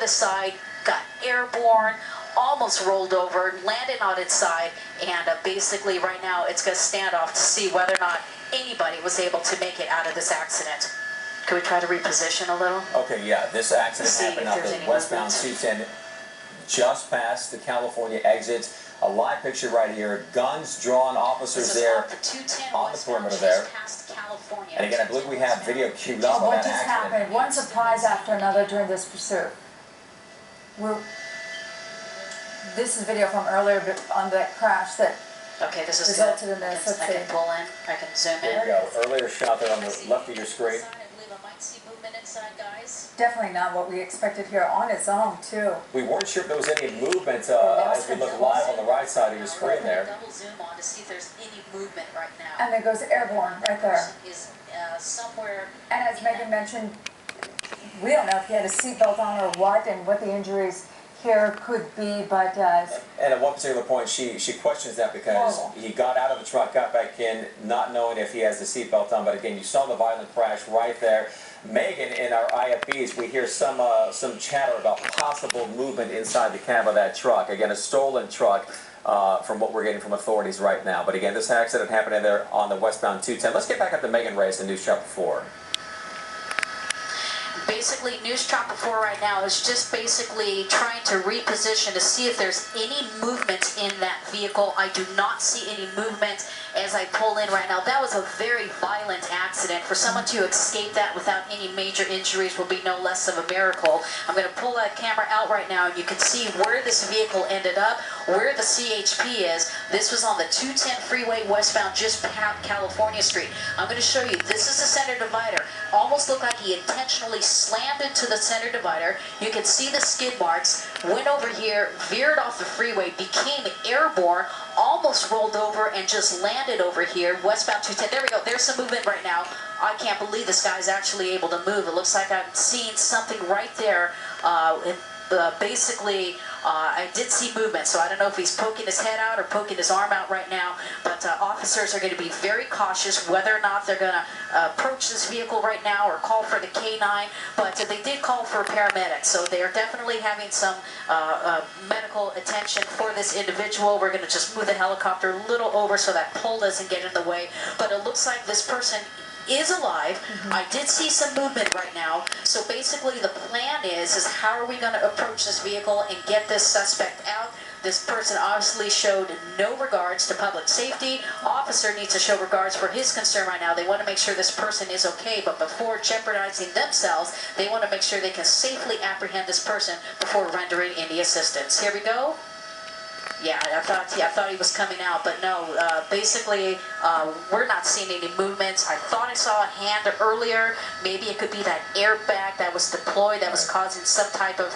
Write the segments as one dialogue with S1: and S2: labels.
S1: the side, got airborne, almost rolled over, landed on its side, and basically right now it's going to stand off to see whether or not anybody was able to make it out of this accident. Can we try to reposition a little?
S2: Okay, yeah, this accident happened out the westbound 210 just past the California exit. A live picture right here, guns drawn, officers there on the perimeter there. And again, I believe we have video queued up on that accident.
S3: What just happened? One surprise after another during this pursuit. This is video from earlier on that crash that resulted in this.
S1: I can pull in, I can zoom in.
S2: There we go. Earlier shot there on the left of your screen.
S3: Definitely not what we expected here on its own, too.
S2: We weren't sure if there was any movement as we look live on the right side of your screen there.
S1: Double zoom on to see if there's any movement right now.
S3: And there goes airborne right there.
S1: Is somewhere.
S3: And as Megan mentioned, we don't know if he had a seatbelt on or what, and what the injuries here could be, but
S2: and at one particular point she questions that because he got out of the truck, got back in, not knowing if he has the seatbelt on. But again, you saw the violent crash right there. Megan, in our IFBs, we hear some chatter about possible movement inside the cab of that truck. Again, a stolen truck from what we're getting from authorities right now. But again, this accident happening there on the westbound 210. Let's get back up to Megan Reyes in News Chapter 4.
S1: Basically, News Chopper 4 right now is just basically trying to reposition to see if there's any movement in that vehicle. I do not see any movement as I pull in right now. That was a very violent accident. For someone to escape that without any major injuries will be no less of a miracle. I'm going to pull that camera out right now, and you can see where this vehicle ended up, where the CHP is. This was on the 210 freeway westbound, just past California Street. I'm going to show you. This is the center divider. Almost looked like he intentionally slammed into the center divider. You can see the skid marks. Went over here, veered off the freeway, became airborne, almost rolled over, and just landed over here, westbound 210. There we go. There's some movement right now. I can't believe this guy's actually able to move. It looks like I'm seeing something right there. Basically, I did see movement, so I don't know if he's poking his head out or poking his arm out right now, but officers are going to be very cautious whether or not they're going to approach this vehicle right now or call for the K9, but they did call for paramedics, so they are definitely having some medical attention for this individual. We're going to just move the helicopter a little over so that pole doesn't get in the way, but it looks like this person is alive. I did see some movement right now. So basically the plan is how are we going to approach this vehicle and get this suspect out? This person obviously showed no regards to public safety. Officer needs to show regards for his concern right now. They want to make sure this person is okay, but before jeopardizing themselves, they want to make sure they can safely apprehend this person before rendering any assistance. Here we go. Yeah, I thought he was coming out, but no. Basically, we're not seeing any movements. I thought I saw a hand earlier. Maybe it could be that airbag that was deployed that was causing some type of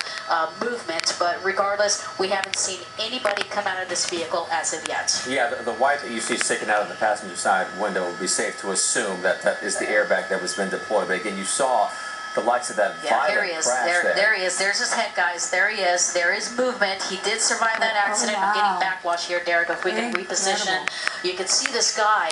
S1: movement. But regardless, we haven't seen anybody come out of this vehicle as of yet.
S2: Yeah, the white that you see sticking out of the passenger side window would be safe to assume that that is the airbag that was been deployed. But again, you saw the likes of that violent crash
S1: there he is. There's his head, guys. There he is. There is movement. He did survive that accident. I'm getting backwash here, Derek. If we can reposition, you can see this guy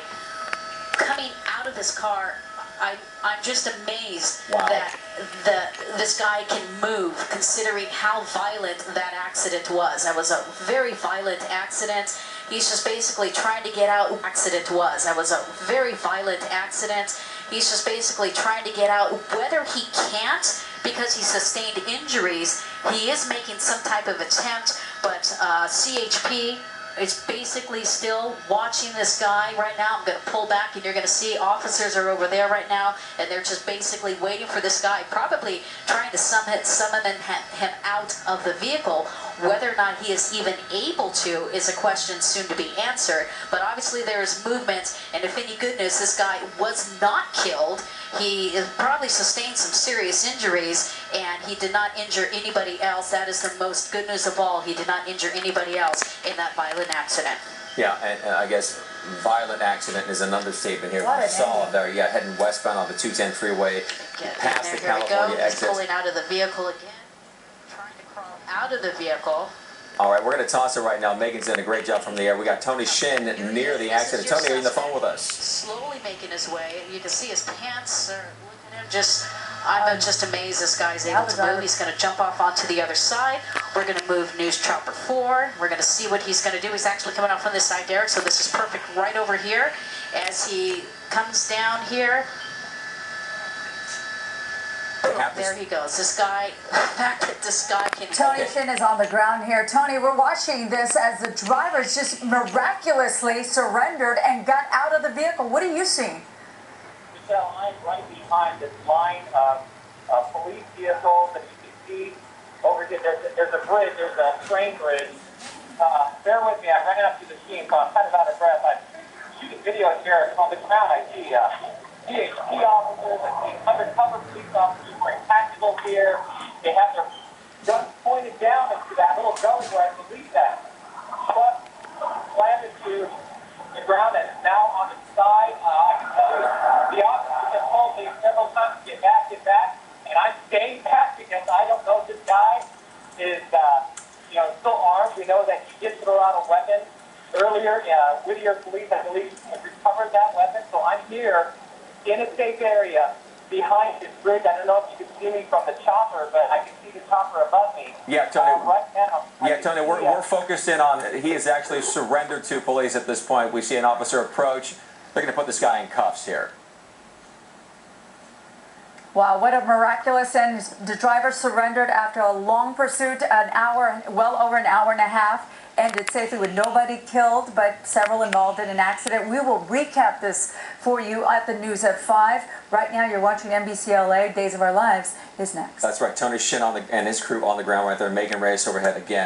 S1: coming out of this car. I'm just amazed that this guy can move, considering how violent that accident was. That was a very violent accident. He's just basically trying to get out. That was a very violent accident. He's just basically trying to get out. Whether he can't, because he sustained injuries, he is making some type of attempt, but CHP is basically still watching this guy right now. I'm going to pull back, and you're going to see officers are over there right now, and they're just basically waiting for this guy, probably trying to summon him out of the vehicle. Whether or not he is even able to is a question soon to be answered. But obviously there is movement, and if any good news, this guy was not killed. He probably sustained some serious injuries, and he did not injure anybody else. That is the most good news of all. He did not injure anybody else in that violent accident.
S2: Yeah, and I guess violent accident is an understatement here. We saw him there, heading westbound on the 210 freeway, past the California exit.
S1: He's pulling out of the vehicle again, trying to crawl out of the vehicle.
S2: All right, we're going to toss it right now. Megan's doing a great job from the air. We got Tony Shin near the accident. Tony, are you on the phone with us?
S1: Slowly making his way. You can see his pants. Look at him just I'm just amazed this guy's able to move. He's going to jump off onto the other side. We're going to move News Chopper 4. We're going to see what he's going to do. He's actually coming off on this side, Derek, so this is perfect right over here as he comes down here. Oh, there he goes. This guy, the fact that this guy can...
S3: Tony Shin is on the ground here. Tony, we're watching this as the drivers just miraculously surrendered and got out of the vehicle. What are you seeing?
S4: Michelle, I'm right behind this line of police vehicles that you can see over here. There's a bridge, there's a train bridge. Bear with me, I'm running up to the scene, so I'm kind of out of breath. I'm shooting videos here. On the ground, I see GHP officers, I see undercover police officers wearing tactical gear. They have their guns pointed down into that little gully where I believe that truck slammed into the ground and is now on the side. I can tell you, the officers have told me several times, get back, and I'm staying back because I don't know if this guy is, still armed. We know that he did throw out a weapon earlier. Whittier police, I believe, recovered that weapon, so I'm here in a safe area behind this bridge. I don't know if you can see me from the chopper, but I can see the chopper above me.
S2: Yeah, Tony.
S4: Right now.
S2: Yeah, Tony, we're focused in on, he has actually surrendered to police at this point. We see an officer approach. They're going to put this guy in cuffs here.
S3: Wow, what a miraculous end. The driver surrendered after a long pursuit, well over an hour and a half, ended safely with nobody killed, but several involved in an accident. We will recap this for you at the news at 5. Right now, you're watching NBC LA. Days of Our Lives is next.
S2: That's right. Tony Shin and his crew on the ground right there. Megan Reyes overhead again.